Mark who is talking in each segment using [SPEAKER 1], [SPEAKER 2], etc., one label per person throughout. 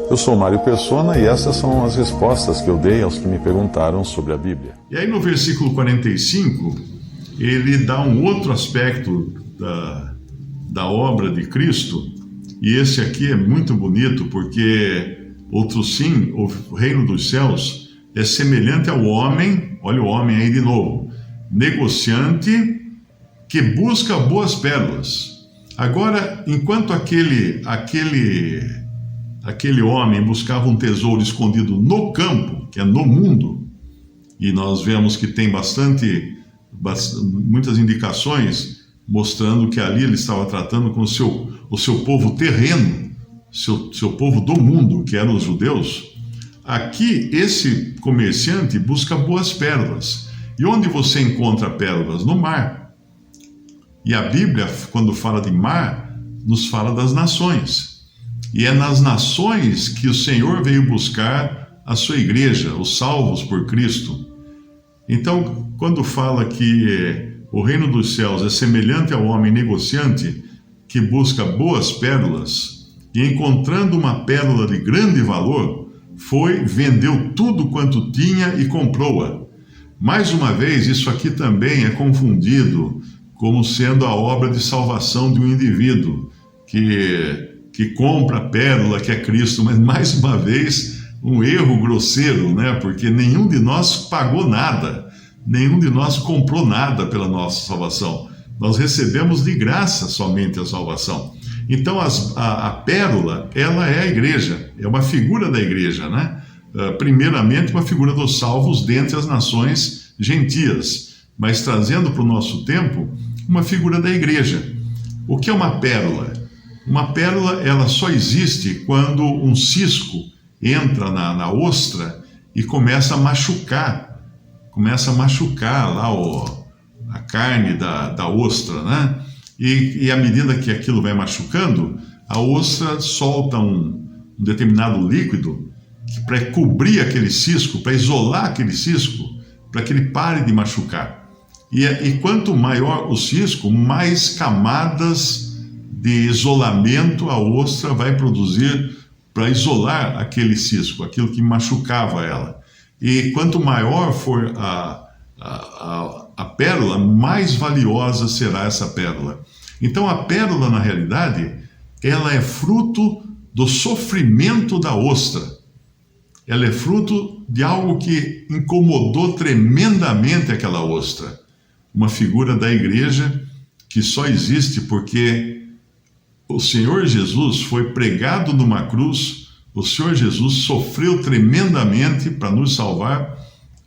[SPEAKER 1] Eu sou Mário Persona e essas são as respostas que eu dei aos que me perguntaram sobre a Bíblia.
[SPEAKER 2] E aí no versículo 45, ele dá um outro aspecto da obra de Cristo, e esse aqui é muito bonito, porque outro sim, o reino dos céus é semelhante ao homem, olha o homem aí de novo, negociante que busca boas pérolas. Agora, enquanto aquele homem buscava um tesouro escondido no campo, que é no mundo, e nós vemos que tem muitas indicações mostrando que ali ele estava tratando com o seu povo terreno, seu povo do mundo, que eram os judeus. Aqui, esse comerciante busca boas pérolas. E onde você encontra pérolas? No mar. E a Bíblia, quando fala de mar, nos fala das nações. E é nas nações que o Senhor veio buscar a sua igreja, os salvos por Cristo. Então, quando fala que o reino dos céus é semelhante ao homem negociante que busca boas pérolas, e encontrando uma pérola de grande valor, vendeu tudo quanto tinha e comprou-a. Mais uma vez, isso aqui também é confundido como sendo a obra de salvação de um indivíduo que compra a pérola que é Cristo, mas mais uma vez um erro grosseiro, né? Porque nenhum de nós pagou nada, nenhum de nós comprou nada pela nossa salvação. Nós recebemos de graça somente a salvação. Então a pérola, ela é a igreja, é uma figura da igreja, né? Primeiramente uma figura dos salvos dentre as nações gentias, mas trazendo para o nosso tempo uma figura da igreja. O que é uma pérola? Uma pérola, ela só existe quando um cisco entra na ostra e começa a machucar lá a carne da ostra, né? E à medida que aquilo vai machucando, a ostra solta um determinado líquido para cobrir aquele cisco, para isolar aquele cisco, para que ele pare de machucar. E quanto maior o cisco, mais camadas de isolamento a ostra vai produzir para isolar aquele cisco, aquilo que machucava ela. E quanto maior for a pérola, mais valiosa será essa pérola. Então a pérola, na realidade, ela é fruto do sofrimento da ostra. Ela é fruto de algo que incomodou tremendamente aquela ostra. Uma figura da igreja que só existe porque o Senhor Jesus foi pregado numa cruz, o Senhor Jesus sofreu tremendamente para nos salvar,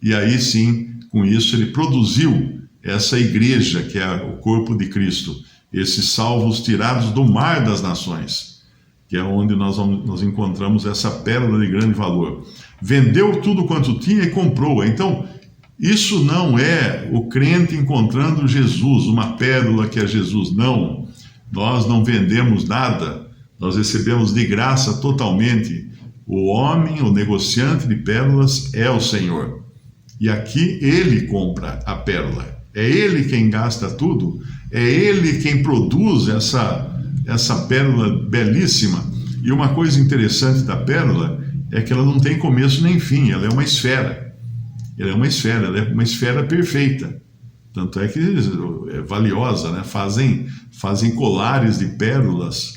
[SPEAKER 2] e aí sim, com isso, ele produziu essa igreja que é o corpo de Cristo, esses salvos tirados do mar das nações, que é onde nós encontramos essa pérola de grande valor. Vendeu tudo quanto tinha e comprou-a. Então, isso não é o crente encontrando Jesus, uma pérola que é Jesus, não. Nós não vendemos nada, nós recebemos de graça totalmente. O homem, o negociante de pérolas é o Senhor. E aqui ele compra a pérola. É ele quem gasta tudo, é ele quem produz essa pérola belíssima. E uma coisa interessante da pérola é que ela não tem começo nem fim, ela é uma esfera. Ela é uma esfera perfeita. Tanto é que é valiosa, né? Fazem colares de pérolas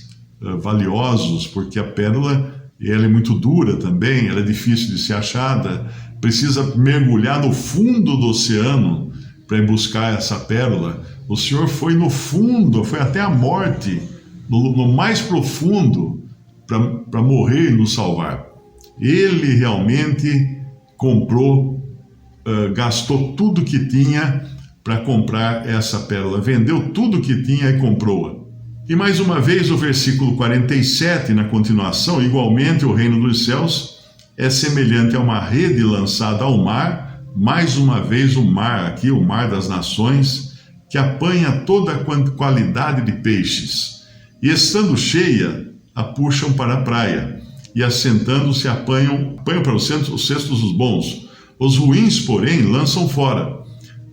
[SPEAKER 2] valiosos, porque a pérola ela é muito dura também, ela é difícil de ser achada, precisa mergulhar no fundo do oceano para ir buscar essa pérola. O Senhor foi no fundo, foi até a morte, no mais profundo, para morrer e nos salvar. Ele realmente comprou, gastou tudo que tinha para comprar essa pérola, vendeu tudo que tinha e comprou-a. E mais uma vez o versículo 47, na continuação, igualmente o reino dos céus é semelhante a uma rede lançada ao mar, mais uma vez o mar aqui, o mar das nações, que apanha toda a qualidade de peixes, e estando cheia, a puxam para a praia, e assentando-se apanham para os cestos dos bons. Os ruins, porém, lançam fora.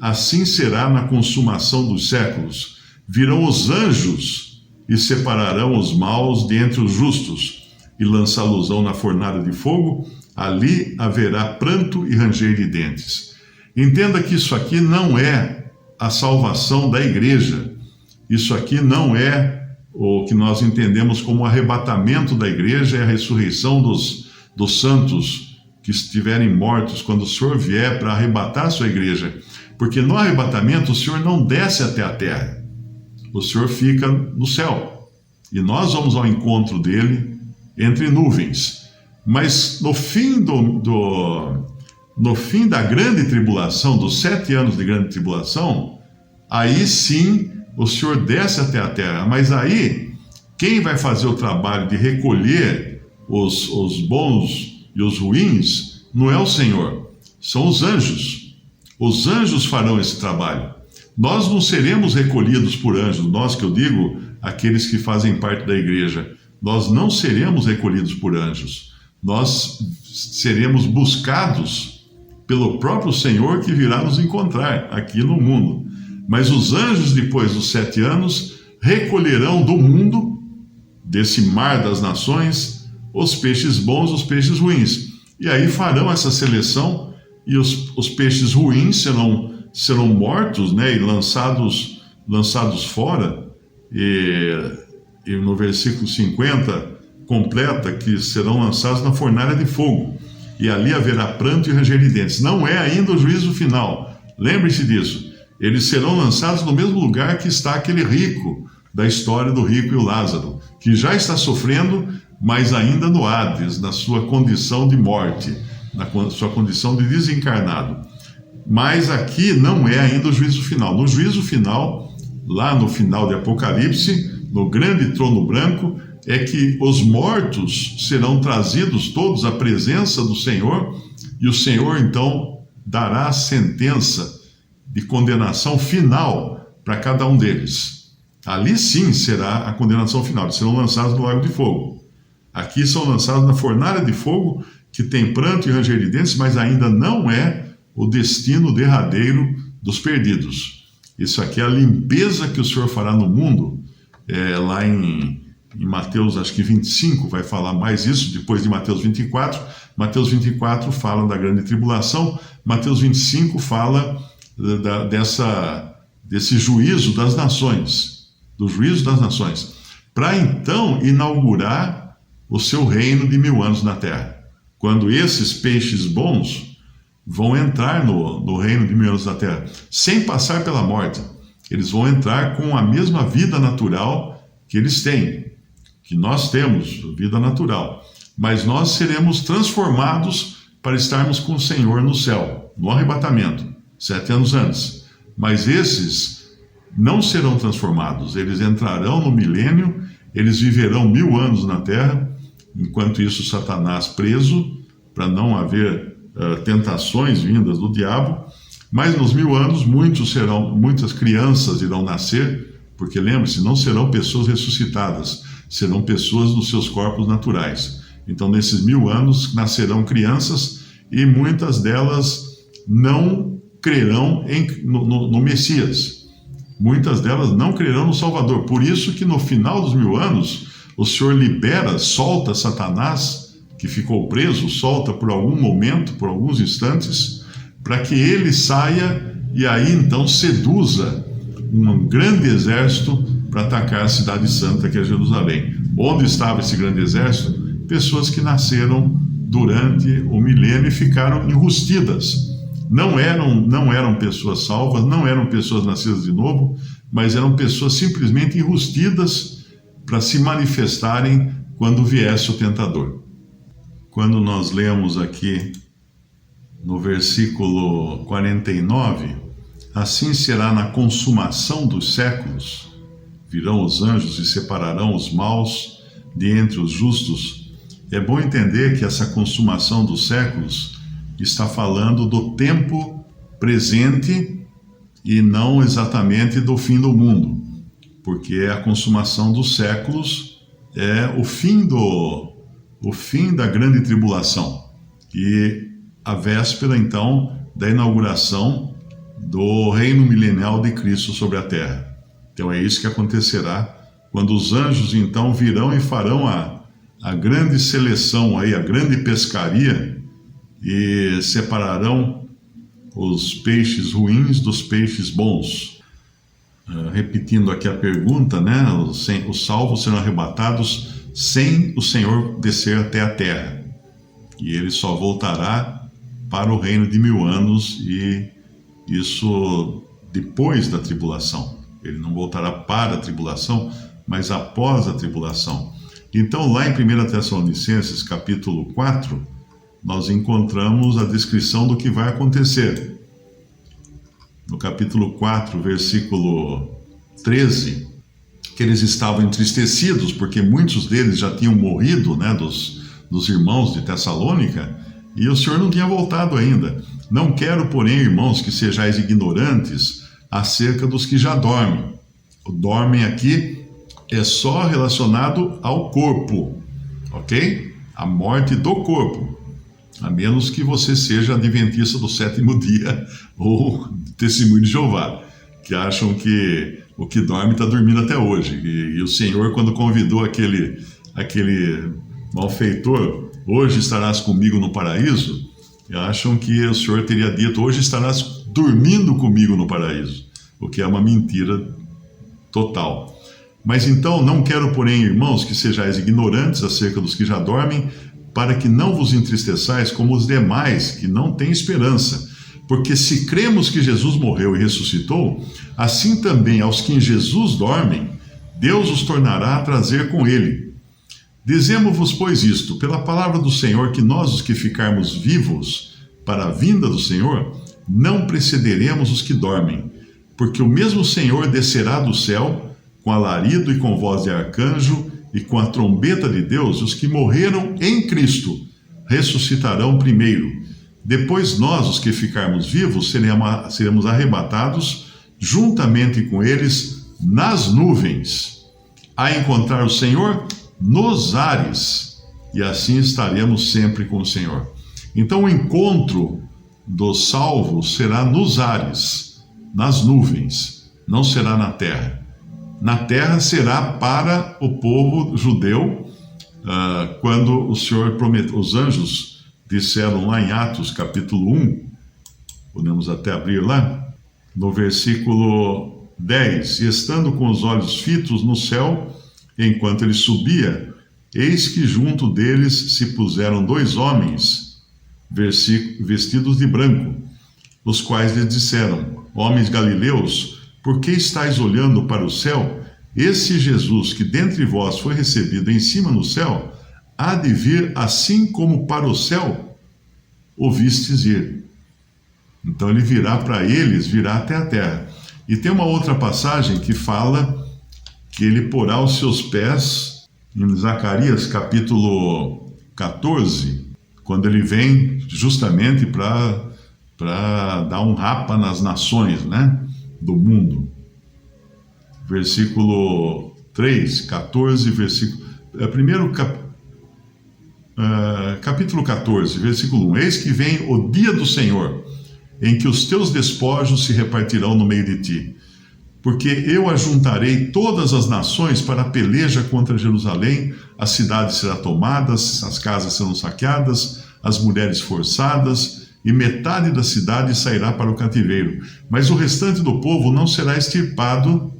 [SPEAKER 2] Assim será na consumação dos séculos. Virão os anjos e separarão os maus de entre os justos, e lançá-los-ão na fornalha de fogo, ali haverá pranto e ranger de dentes. Entenda que isso aqui não é a salvação da igreja. Isso aqui não é o que nós entendemos como o arrebatamento da igreja, é a ressurreição dos santos que estiverem mortos quando o Senhor vier para arrebatar a sua igreja. Porque no arrebatamento o Senhor não desce até a terra. O Senhor fica no céu. E nós vamos ao encontro dele entre nuvens. Mas no fim no fim da grande tribulação, dos 7 anos de grande tribulação, aí sim o Senhor desce até a terra. Mas aí, quem vai fazer o trabalho de recolher os bons e os ruins não é o Senhor, são os anjos. Os anjos farão esse trabalho. Nós não seremos recolhidos por anjos, nós que eu digo, aqueles que fazem parte da igreja. Nós não seremos recolhidos por anjos. Nós seremos buscados pelo próprio Senhor que virá nos encontrar aqui no mundo. Mas os anjos, depois dos 7 anos, recolherão do mundo, desse mar das nações, os peixes bons, os peixes ruins. E aí farão essa seleção e os peixes ruins serão mortos, né, e lançados fora. E no versículo 50 completa que serão lançados na fornalha de fogo. E ali haverá pranto e ranger de dentes. Não é ainda o juízo final. Lembre-se disso. Eles serão lançados no mesmo lugar que está aquele rico, da história do rico e o Lázaro, que já está sofrendo, mas ainda no Hades, na sua condição de morte, na sua condição de desencarnado. Mas aqui não é ainda o juízo final. No juízo final, lá no final de Apocalipse, no grande trono branco, é que os mortos serão trazidos todos à presença do Senhor, e o Senhor então dará a sentença de condenação final para cada um deles. Ali sim será a condenação final, eles serão lançados no lago de fogo. Aqui são lançados na fornalha de fogo, que tem pranto e ranger de dentes, mas ainda não é o destino derradeiro dos perdidos. Isso aqui é a limpeza que o Senhor fará no mundo, lá em Mateus, acho que 25, vai falar mais isso, depois de Mateus 24. Mateus 24 fala da grande tribulação, Mateus 25 fala desse juízo das nações, do juízo das nações, para então inaugurar o seu reino de 1000 anos na terra. Quando esses peixes bons vão entrar no reino de 1000 anos na terra, sem passar pela morte, eles vão entrar com a mesma vida natural que eles têm, que nós temos, vida natural, mas nós seremos transformados para estarmos com o Senhor no céu, no arrebatamento, 7 anos antes. Mas esses não serão transformados, eles entrarão no milênio, eles viverão 1000 anos na terra, enquanto isso Satanás preso, para não haver tentações vindas do diabo. Mas nos 1000 anos muitas crianças irão nascer, porque lembre-se, não serão pessoas ressuscitadas, serão pessoas nos seus corpos naturais. Então nesses 1000 anos nascerão crianças e muitas delas não crerão no Messias. Muitas delas não crerão no Salvador. Por isso que no final dos 1000 anos, o Senhor solta Satanás, que ficou preso, solta por algum momento, por alguns instantes, para que ele saia e aí então seduza um grande exército para atacar a cidade santa, que é Jerusalém. Onde estava esse grande exército? Pessoas que nasceram durante o milênio e ficaram enrustidas. Não eram pessoas salvas, não eram pessoas nascidas de novo, mas eram pessoas simplesmente enrustidas para se manifestarem quando viesse o tentador. Quando nós lemos aqui no versículo 49, assim será na consumação dos séculos, virão os anjos e separarão os maus de entre os justos. É bom entender que essa consumação dos séculos está falando do tempo presente e não exatamente do fim do mundo, porque a consumação dos séculos é o fim da grande tribulação e a véspera então da inauguração do reino milenial de Cristo sobre a terra. Então é isso que acontecerá quando os anjos então virão e farão a a grande seleção aí, a grande pescaria, e separarão os peixes ruins dos peixes bons. Repetindo aqui a pergunta, né? Os salvos serão arrebatados sem o Senhor descer até a terra. E ele só voltará para o reino de 1000 anos, e isso depois da tribulação. Ele não voltará para a tribulação, mas após a tribulação. Então, lá em 1 Tessalonicenses, capítulo 4, nós encontramos a descrição do que vai acontecer. No capítulo 4, versículo 13, que eles estavam entristecidos, porque muitos deles já tinham morrido, né, dos irmãos de Tessalônica, e o Senhor não tinha voltado ainda. Não quero, porém, irmãos, que sejais ignorantes acerca dos que já dormem. O dormem aqui é só relacionado ao corpo, ok? A morte do corpo. A menos que você seja adventista do 7º dia ou testemunho de Jeová, que acham que o que dorme está dormindo até hoje. E o Senhor, quando convidou aquele malfeitor, hoje estarás comigo no paraíso, acham que o Senhor teria dito, hoje estarás dormindo comigo no paraíso, o que é uma mentira total. Mas então, não quero, porém, irmãos, que sejais ignorantes acerca dos que já dormem, para que não vos entristeçais como os demais, que não têm esperança. Porque se cremos que Jesus morreu e ressuscitou, assim também aos que em Jesus dormem, Deus os tornará a trazer com ele. Dizemos-vos, pois, isto, pela palavra do Senhor, que nós, os que ficarmos vivos para a vinda do Senhor, não precederemos os que dormem. Porque o mesmo Senhor descerá do céu, com alarido e com voz de arcanjo, e com a trombeta de Deus, os que morreram em Cristo ressuscitarão primeiro. Depois nós, os que ficarmos vivos, seremos arrebatados juntamente com eles nas nuvens, a encontrar o Senhor nos ares, e assim estaremos sempre com o Senhor. Então o encontro dos salvos será nos ares, nas nuvens, não será na terra. Na terra será para o povo judeu, quando o Senhor prometeu, os anjos disseram lá em Atos capítulo 1, podemos até abrir lá, no versículo 10, e estando com os olhos fitos no céu, enquanto ele subia, eis que junto deles se puseram 2 homens, vestidos de branco, os quais lhes disseram, homens galileus, por que estáis olhando para o céu? Esse Jesus que dentre vós foi recebido em cima no céu, há de vir assim como para o céu o vistes ir. Então ele virá para eles, virá até a terra. E tem uma outra passagem que fala que ele porá os seus pés, em Zacarias capítulo 14, quando ele vem justamente para dar um rapa nas nações, né, do mundo. Versículo 3, 14, capítulo 14, versículo 1. Eis que vem o dia do Senhor, em que os teus despojos se repartirão no meio de ti. Porque eu ajuntarei todas as nações para a peleja contra Jerusalém, a cidade será tomada, as casas serão saqueadas, as mulheres forçadas, e metade da cidade sairá para o cativeiro. Mas o restante do povo não será extirpado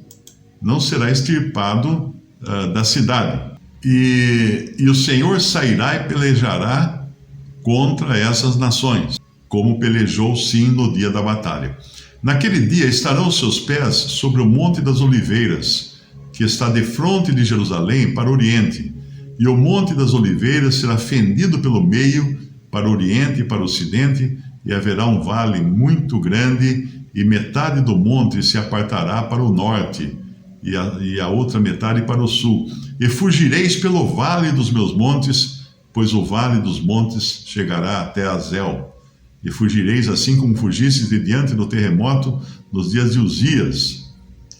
[SPEAKER 2] da cidade. E o Senhor sairá e pelejará contra essas nações, como pelejou sim no dia da batalha. Naquele dia estarão os seus pés sobre o Monte das Oliveiras, que está defronte de Jerusalém para o oriente, e o Monte das Oliveiras será fendido pelo meio para o oriente e para o ocidente, e haverá um vale muito grande, e metade do monte se apartará para o norte, e a outra metade para o sul. E fugireis pelo vale dos meus montes, pois o vale dos montes chegará até Azel. E fugireis assim como fugistes de diante do terremoto nos dias de Uzias,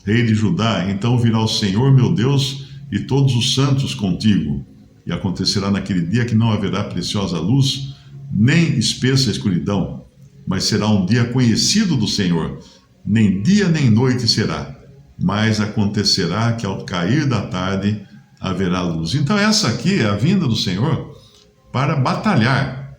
[SPEAKER 2] rei de Judá. Então virá o Senhor meu Deus e todos os santos contigo. E acontecerá naquele dia que não haverá preciosa luz, nem espessa escuridão, mas será um dia conhecido do Senhor. Nem dia nem noite será, mas acontecerá que ao cair da tarde haverá luz. Então essa aqui é a vinda do Senhor para batalhar.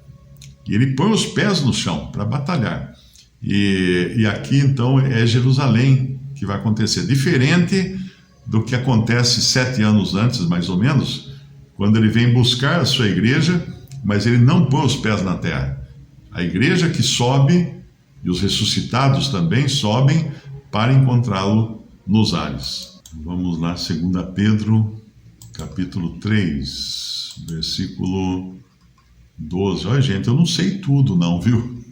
[SPEAKER 2] E ele põe os pés no chão para batalhar. E aqui então é Jerusalém que vai acontecer. Diferente do que acontece 7 anos antes, mais ou menos, quando ele vem buscar a sua igreja, mas ele não põe os pés na terra. A igreja que sobe, e os ressuscitados também sobem para encontrá-lo nos ares. Vamos lá, 2 Pedro, capítulo 3, versículo 12. Olha, gente, eu não sei tudo não, viu?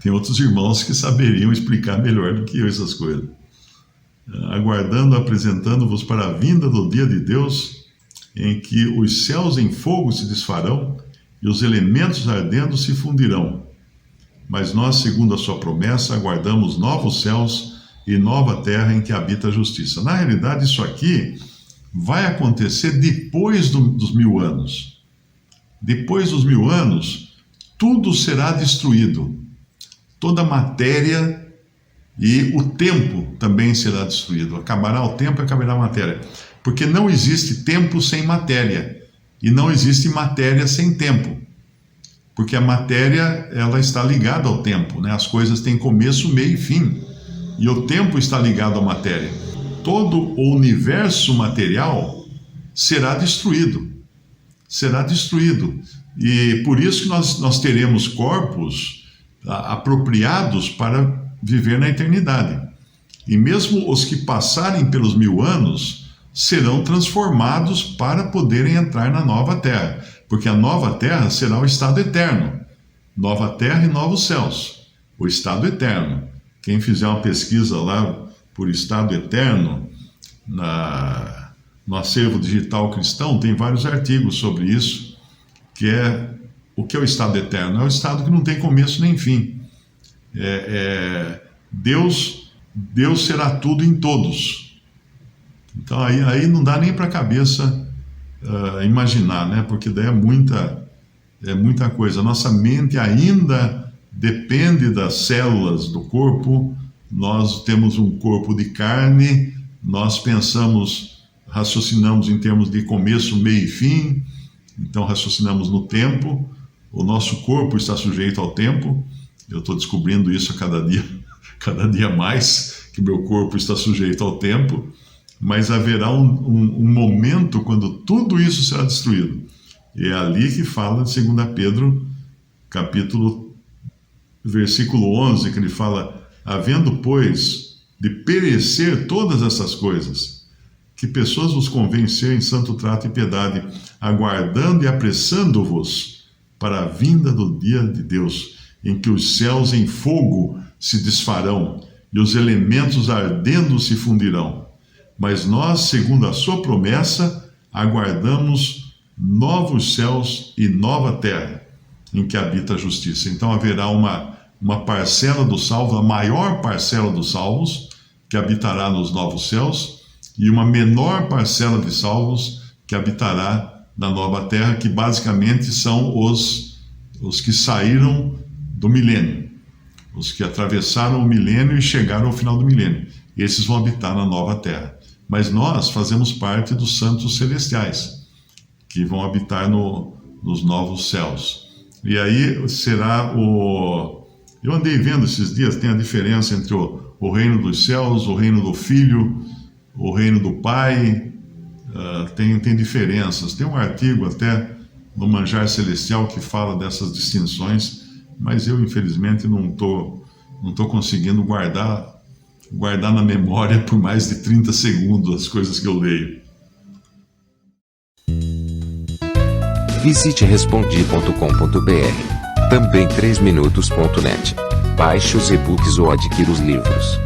[SPEAKER 2] Tem outros irmãos que saberiam explicar melhor do que eu essas coisas. Aguardando, apresentando-vos para a vinda do dia de Deus, em que os céus em fogo se desfarão e os elementos ardendo se fundirão. Mas nós, segundo a sua promessa, aguardamos novos céus e nova terra em que habita a justiça. Na realidade, isso aqui vai acontecer depois dos 1000 anos. Depois dos 1000 anos, tudo será destruído. Toda a matéria e o tempo também será destruído. Acabará o tempo e acabará a matéria. Porque não existe tempo sem matéria. E não existe matéria sem tempo. Porque a matéria, ela está ligada ao tempo, né? As coisas têm começo, meio e fim. E o tempo está ligado à matéria. Todo o universo material será destruído. Será destruído. E por isso que nós teremos corpos apropriados para viver na eternidade. E mesmo os que passarem pelos 1000 anos serão transformados para poderem entrar na nova terra. Porque a nova terra será o estado eterno. Nova terra e novos céus. O estado eterno. Quem fizer uma pesquisa lá por estado eterno, no acervo digital cristão, tem vários artigos sobre isso, que é o que é o estado eterno? É o estado que não tem começo nem fim. Deus será tudo em todos. Então aí não dá nem para a cabeça imaginar, né? Porque daí é muita coisa. Nossa mente ainda depende das células do corpo. Nós temos um corpo de carne, nós raciocinamos em termos de começo, meio e fim, então raciocinamos no tempo. O nosso corpo está sujeito ao tempo. Eu estou descobrindo isso a cada dia mais, que meu corpo está sujeito ao tempo. Mas haverá um momento quando tudo isso será destruído. E é ali que fala de 2 Pedro, versículo 11, que ele fala: havendo, pois, de perecer todas essas coisas, que pessoas vos convencer em santo trato e piedade, aguardando e apressando-vos para a vinda do dia de Deus, em que os céus em fogo se desfarão e os elementos ardendo se fundirão. Mas nós, segundo a sua promessa, aguardamos novos céus e nova terra, em que habita a justiça. Então haverá uma parcela dos salvos, a maior parcela dos salvos, que habitará nos novos céus, e uma menor parcela de salvos que habitará na nova terra, que basicamente são os que saíram do milênio, os que atravessaram o milênio e chegaram ao final do milênio. Esses vão habitar na nova terra. Mas nós fazemos parte dos santos celestiais, que vão habitar nos novos céus. E aí será Eu andei vendo esses dias, tem a diferença entre o reino dos céus, o reino do Filho, o reino do Pai, tem diferenças. Tem um artigo até no Manjar Celestial que fala dessas distinções, mas eu, infelizmente, não tô conseguindo guardar na memória por mais de 30 segundos as coisas que eu leio.
[SPEAKER 3] Visite respondi.com.br. Também 3minutos.net. Baixe os e-books ou adquira os livros.